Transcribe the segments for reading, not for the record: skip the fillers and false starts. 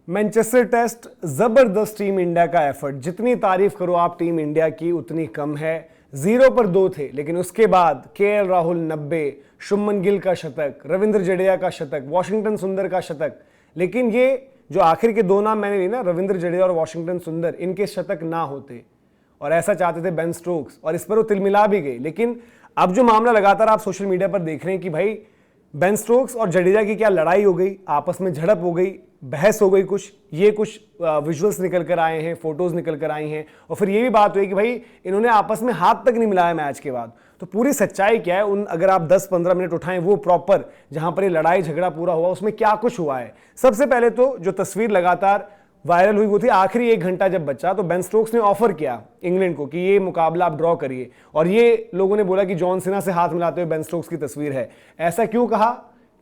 Manchester test जबरदस्त team India का effort, जितनी तारीफ करो आप टीम इंडिया की उतनी कम है। 0 पर 2 थे, लेकिन उसके बाद केएल राहुल 90, शुभमन गिल का शतक, रविंद्र जडेजा का शतक, वॉशिंगटन सुंदर का शतक। लेकिन ये जो आखिर के दो नाम मैंने लिए ना, रविंद्र जडेजा और वॉशिंगटन सुंदर, इनके शतक ना होते और ऐसा चाहते थे बेन स्टोक्स, और इस पर वो तिलमिला भी गए। लेकिन अब जो मामला लगातार आप सोशल मीडिया पर देख रहे हैं कि भाई बेन स्टोक्स और जडेजा की क्या लड़ाई हो गई, आपस में झड़प हो गई, बहस हो गई, कुछ विजुअल्स निकल कर आए हैं, फोटोज निकल कर आई हैं, और फिर ये भी बात हुई कि भाई इन्होंने आपस में हाथ तक नहीं मिलाया मैच के बाद। तो पूरी सच्चाई क्या है, उन अगर आप 10-15 मिनट उठाएं वो प्रॉपर जहां पर ये लड़ाई झगड़ा पूरा हुआ, उसमें क्या कुछ हुआ है। सबसे पहले तो जो तस्वीर लगातार वायरल हुई वो थी आखिरी 1 घंटा जब बचा, तो बेन स्टोक्स ने ऑफर किया इंग्लैंड को कि ये मुकाबला आप ड्रॉ करिए, और ये लोगों ने बोला कि जॉन सिन्हा से हाथ मिलाते हुए बेन स्टोक्स की तस्वीर है। ऐसा क्यों कहा?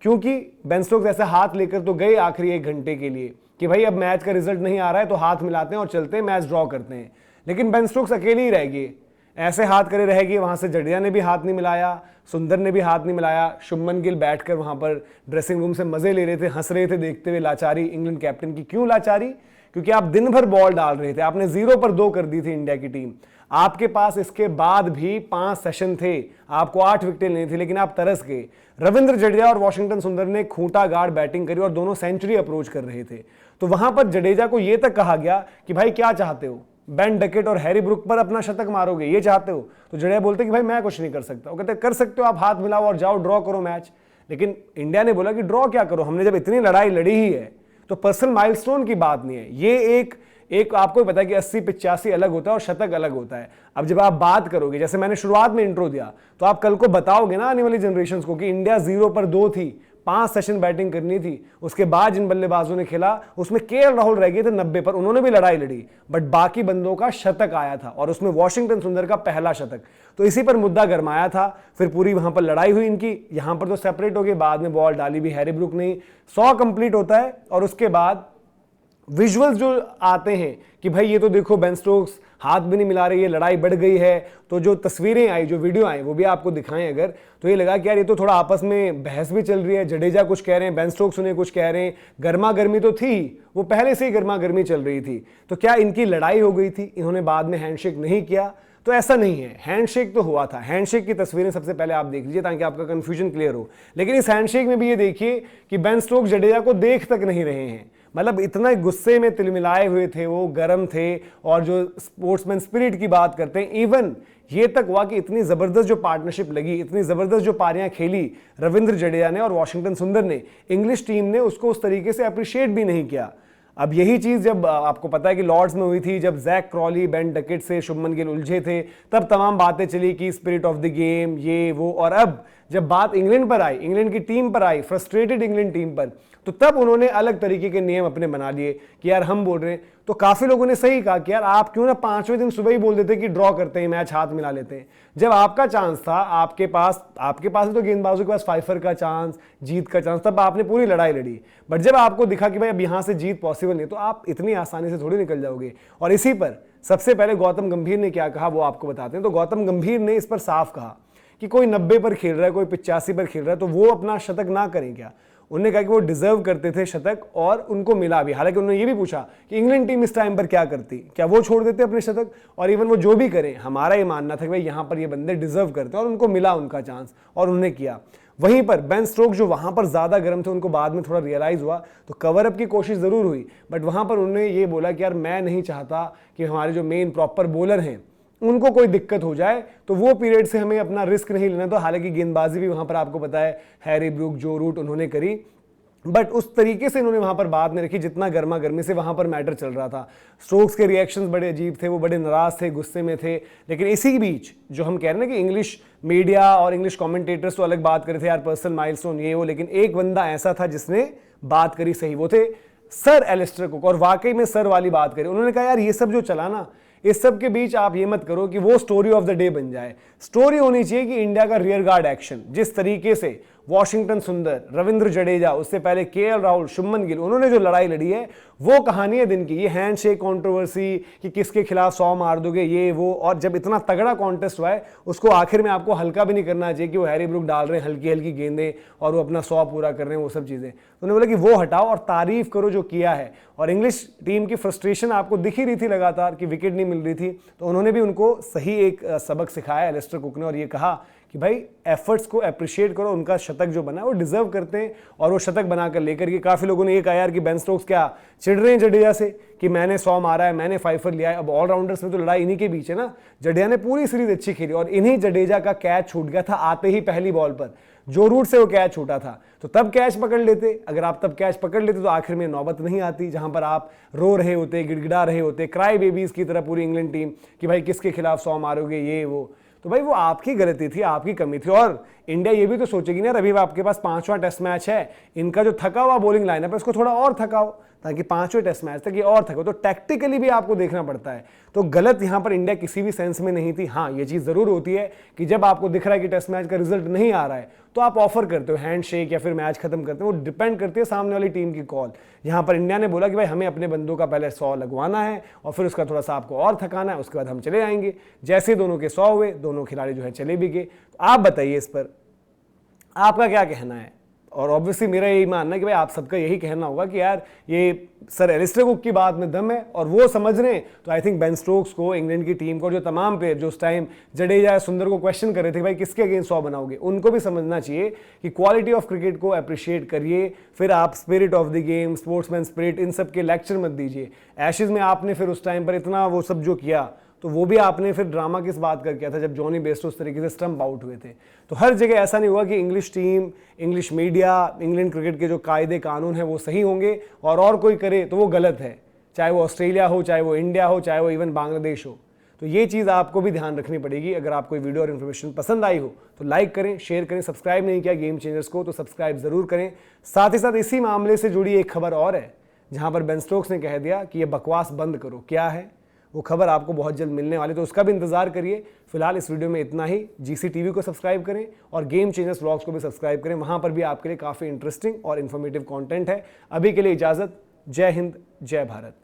क्योंकि बेन स्टोक्स ऐसे हाथ लेकर तो गए आखिरी 1 घंटे के लिए कि भाई अब मैच का रिजल्ट नहीं आ रहा है तो हाथ मिलाते हैं और चलते हैं, मैच ड्रॉ करते हैं। लेकिन बेन स्टोक्स अकेले ही रह गए, ऐसे हाथ करे रह गए। वहां से जडेजा ने भी हाथ नहीं मिलाया, सुंदर ने भी हाथ नहीं मिलाया, शुभमन गिल बैठकर वहां पर ड्रेसिंग रूम से मजे ले रहे थे, हंस रहे थे देखते हुए लाचारी इंग्लैंड कैप्टन की। क्यों लाचारी? क्योंकि आप दिन भर बॉल डाल रहे थे, आपने 0 पर 2 कर दी थी इंडिया की टीम। आपके पास इसके बाद भी 5 सेशन थे, आपको 8 विकेटें लेनी थी, लेकिन आप तरस गए। रविंद्र जडेजा और वॉशिंगटन सुंदर ने खूंटा गाड़ बैटिंग करी और दोनों सेंचुरी अप्रोच कर रहे थे। तो वहां पर जडेजा को यह तक कहा गया कि भाई क्या चाहते हो, बेन डकेट और हैरी ब्रुक पर अपना शतक मारोगे, ये चाहते हो? तो जडेजा बोलते कि भाई मैं कुछ नहीं कर सकता। वो कहते कर सकते हो, आप हाथ मिलाओ और जाओ ड्रॉ करो मैच। लेकिन इंडिया ने बोला कि ड्रॉ क्या करो, हमने जब इतनी लड़ाई लड़ी ही है तो पर्सनल माइलस्टोन की बात नहीं है। ये एक आपको पता है कि 80-85 अलग होता है और शतक अलग होता है। अब जब आप बात करोगे, जैसे मैंने शुरुआत में इंट्रो दिया, तो आप कल को बताओगे ना आने वाली जनरेशंस को कि इंडिया 0 पर 2 थी, 5 सेशन बैटिंग करनी थी, उसके बाद जिन बल्लेबाजों ने खेला उसमें केएल राहुल रह गए थे 90 पर, उन्होंने भी लड़ाई लड़ी, बट बाकी बंदों का शतक आया था और उसमें वॉशिंगटन सुंदर का पहला शतक। तो इसी पर मुद्दा गरमाया था, फिर पूरी वहां पर लड़ाई हुई इनकी। यहां पर तो सेपरेट हो गए, बाद में बॉल डाली भी हैरी ब्रुक ने। 100 कंप्लीट होता है और उसके बाद विजुअल्स जो आते हैं कि भाई ये तो देखो बेन स्टोक्स हाथ भी नहीं मिला रही है, लड़ाई बढ़ गई है। तो जो तस्वीरें आई, जो वीडियो आई, वो भी आपको दिखाएं अगर, तो ये लगा कि यार ये तो थोड़ा आपस में बहस भी चल रही है। जडेजा कुछ कह रहे हैं, बेन स्टोक्स उन्हें कुछ कह रहे हैं, गर्मा गर्मी तो थी, वो पहले से ही गर्मा गर्मी चल रही थी। तो क्या इनकी लड़ाई हो गई थी, इन्होंने बाद में हैंडशेक नहीं किया? तो ऐसा नहीं है, हैंडशेक तो हुआ था। हैंडशेक की तस्वीरें सबसे पहले आप देख लीजिए ताकि आपका कंफ्यूजन क्लियर हो। लेकिन इस हैंडशेक में भी ये देखिए कि बेन स्टोक्स जडेजा को देख तक नहीं रहे हैं, मतलब इतना गुस्से में तिलमिलाए हुए थे, वो गर्म थे। और जो स्पोर्ट्समैन स्पिरिट की बात करते हैं, इवन ये तक हुआ कि इतनी जबरदस्त जो पार्टनरशिप लगी, इतनी जबरदस्त जो पारियां खेली रविंद्र जडेजा ने और वॉशिंगटन सुंदर ने, इंग्लिश टीम ने उसको उस तरीके से अप्रिशिएट भी नहीं किया। अब यही चीज जब आपको पता है कि लॉर्ड्स में हुई थी, जब जैक क्रॉली, बेन डकेट से शुभमन गिल उलझे थे, तब तमाम बातें चली कि स्पिरिट ऑफ द गेम, ये वो। और अब जब बात इंग्लैंड पर आई, इंग्लैंड की टीम पर आई, फ्रस्ट्रेटेड इंग्लैंड टीम पर, तो तब उन्होंने अलग तरीके के नियम अपने बना लिए कि यार हम बोल रहे हैं। तो काफी लोगों ने सही कहा कि यार आप क्यों ना 5वें दिन सुबह ही बोल देते कि ड्रॉ करते हैं, मैच हाथ मिला लेते हैं। जब आपका चांस था, आपके पास तो गेंदबाजों के पास फाइफर का चांस, जीत का चांस, तब आपने पूरी लड़ाई लड़ी। बट जब आपको दिखा कि भाई अब यहां से जीत पॉसिबल नहीं, तो आप इतनी आसानी से थोड़ी निकल जाओगे। और इसी पर सबसे पहले गौतम गंभीर ने क्या कहा वो आपको बताते हैं। तो गौतम गंभीर ने इस पर साफ कहा कि कोई 90 पर खेल रहा है, कोई 85 पर खेल रहा है, तो वो अपना शतक ना करें क्या? उन्होंने कहा कि वो डिजर्व करते थे शतक और उनको मिला भी। हालांकि उन्होंने ये भी पूछा कि इंग्लैंड टीम इस टाइम पर क्या करती, क्या वो छोड़ देते अपने शतक? और इवन वो जो भी करें, हमारा ये मानना था कि भाई यहाँ पर ये बंदे डिजर्व करते हैं और उनको मिला उनका चांस, और उन्होंने किया। वहीं पर बेन स्टोक्स जो वहां पर ज्यादा गर्म थे, उनको बाद में थोड़ा रियलाइज हुआ, तो कवर अप की कोशिश जरूर हुई, बट वहां पर उन्होंने ये बोला कि यार मैं नहीं चाहता कि हमारे जो मेन प्रॉपर बॉलर हैं उनको कोई दिक्कत हो जाए, तो वो पीरियड से हमें अपना रिस्क नहीं लेना। तो हालांकि गेंदबाजी भी वहां पर आपको पता है हैरी ब्रुक, जो रूट उन्होंने करी, बट उस तरीके से इन्होंने वहां पर बात नहीं रखी जितना गर्मा गर्मी से वहां पर मैटर चल रहा था। स्टोक्स के रिएक्शंस बड़े अजीब थे, वो बड़े नाराज थे, गुस्से में थे। लेकिन इसी बीच जो हम कह रहे हैं कि इंग्लिश मीडिया और इंग्लिश कमेंटेटर्स तो अलग बात कर रहे थे, यार पर्सनल माइलस्टोन ये वो, लेकिन एक बंदा ऐसा था जिसने बात करी सही, वो थे सर एलिस्टर कुक। और वाकई में सर वाली बात करी। उन्होंने कहा यार ये सब जो चला ना, इस सब के बीच आप ये मत करो कि वो स्टोरी ऑफ द डे बन जाए। स्टोरी होनी चाहिए कि इंडिया का रियर गार्ड एक्शन, जिस तरीके से वॉशिंगटन सुंदर, रविंद्र जडेजा, उससे पहले केएल राहुल, शुभमन गिल, उन्होंने जो लड़ाई लड़ी है वो कहानी है दिन की। ये हैंडशेक कंट्रोवर्सी कि किसके खिलाफ 100 मार दोगे, ये वो, और जब इतना तगड़ा कॉन्टेस्ट हुआ है उसको आखिर में आपको हल्का भी नहीं करना चाहिए कि वो हैरी ब्रूक डाल रहे हैं हल्की हल्की गेंदें और वो अपना 100 पूरा कर रहे हैं, वो सब चीज़ें। उन्होंने बोला कि वो हटाओ और तारीफ करो जो किया है। और इंग्लिश टीम की फ्रस्ट्रेशन आपको दिख ही रही थी लगातार कि विकेट नहीं मिल रही थी, तो उन्होंने भी उनको सही एक सबक सिखाया एलिस्टर कुक ने, और ये कहा कि भाई एफर्ट्स को अप्रिशिएट करो, उनका शतक जो बना है वो डिजर्व करते हैं, और वो शतक बनाकर लेकर के काफ़ी लोगों ने ये कहा यार कि बेन स्टोक्स क्या चिढ़ रहे हैं जडेजा से कि मैंने 100 मारा है, मैंने 5 लिया है। अब ऑलराउंडर्स में तो लड़ाई इन्हीं के बीच है ना। जडेजा ने पूरी सीरीज अच्छी खेली और इन्हीं जडेजा का कैच छूट गया था आते ही पहली बॉल पर, जो रूट से वो कैच छूटा था, तो तब कैच पकड़ लेते। अगर आप तब कैच पकड़ लेते तो आखिर में नौबत नहीं आती जहां पर आप रो रहे होते, गिड़गिड़ा रहे होते, क्राई बेबीज की तरह पूरी इंग्लैंड टीम कि भाई किसके खिलाफ 100 मारोगे, ये वो। तो भाई वो आपकी गलती थी, आपकी कमी थी। और इंडिया ये भी तो सोचेगी ना, अभी आपके पास 5वां टेस्ट मैच है, इनका जो थका हुआ बॉलिंग लाइनअप है उसको थोड़ा और थकाओ ताकि 5वें टेस्ट मैच तक ये और थको। तो टैक्टिकली भी आपको देखना पड़ता है। तो गलत यहां पर इंडिया किसी भी सेंस में नहीं थी। हाँ, ये चीज जरूर होती है कि जब आपको दिख रहा है कि टेस्ट मैच का रिजल्ट नहीं आ रहा है तो आप ऑफर करते हो हैंडशेक या फिर मैच खत्म करते हो, वो डिपेंड करती है सामने वाली टीम की कॉल। यहां पर इंडिया ने बोला कि भाई हमें अपने बंदों का पहले 100 लगवाना है और फिर उसका थोड़ा सा आपको और थकाना है, उसके बाद हम चले आएंगे। जैसे दोनों के 100 हुए, दोनों खिलाड़ी जो है चले भी गए। तो आप बताइए इस पर आपका क्या कहना है। और ऑब्वियसली मेरा यही मानना है कि भाई आप सबका यही कहना होगा कि यार ये सर एलिस्टर कुक की बात में दम है और वो समझ रहे हैं। तो आई थिंक बेन स्टोक्स को, इंग्लैंड की टीम को, जो तमाम प्लेयर जो उस टाइम जडेजा सुंदर को क्वेश्चन कर रहे थे भाई किसके अगेंस्ट 100 बनाओगे, उनको भी समझना चाहिए कि क्वालिटी ऑफ क्रिकेट को अप्रिशिएट करिए। फिर आप spirit of the game, sportsman spirit, इन सब के लेक्चर मत दीजिए। एशेज में आपने फिर उस टाइम पर इतना वो सब जो किया, तो वो भी आपने फिर ड्रामा किस बात का किया था जब जॉनी बेस्टो उस तरीके से स्टंप आउट हुए थे। तो हर जगह ऐसा नहीं हुआ कि English team, English media, England cricket के जो कायदे कानून हैं वो सही होंगे और कोई करे तो वो गलत है, चाहे वो ऑस्ट्रेलिया हो, चाहे वो इंडिया हो, चाहे वो इवन बांग्लादेश हो। तो ये चीज़ आपको भी ध्यान रखनी पड़ेगी। अगर आपको वीडियो और इन्फॉर्मेशन पसंद आई हो तो लाइक करें, शेयर करें। सब्सक्राइब नहीं किया गेम चेंजर्स को तो सब्सक्राइब जरूर करें। साथ ही साथ इसी मामले से जुड़ी एक खबर और है जहां पर बेन स्टोक्स ने कह दिया कि ये बकवास बंद करो। क्या है वो खबर, आपको बहुत जल्द मिलने वाली, तो उसका भी इंतजार करिए। फिलहाल इस वीडियो में इतना ही। जीसी टीवी को सब्सक्राइब करें और गेम चेंजर्स व्लॉग्स को भी सब्सक्राइब करें, वहां पर भी आपके लिए काफ़ी इंटरेस्टिंग और इन्फॉर्मेटिव कंटेंट है। अभी के लिए इजाज़त। जय हिंद, जय भारत।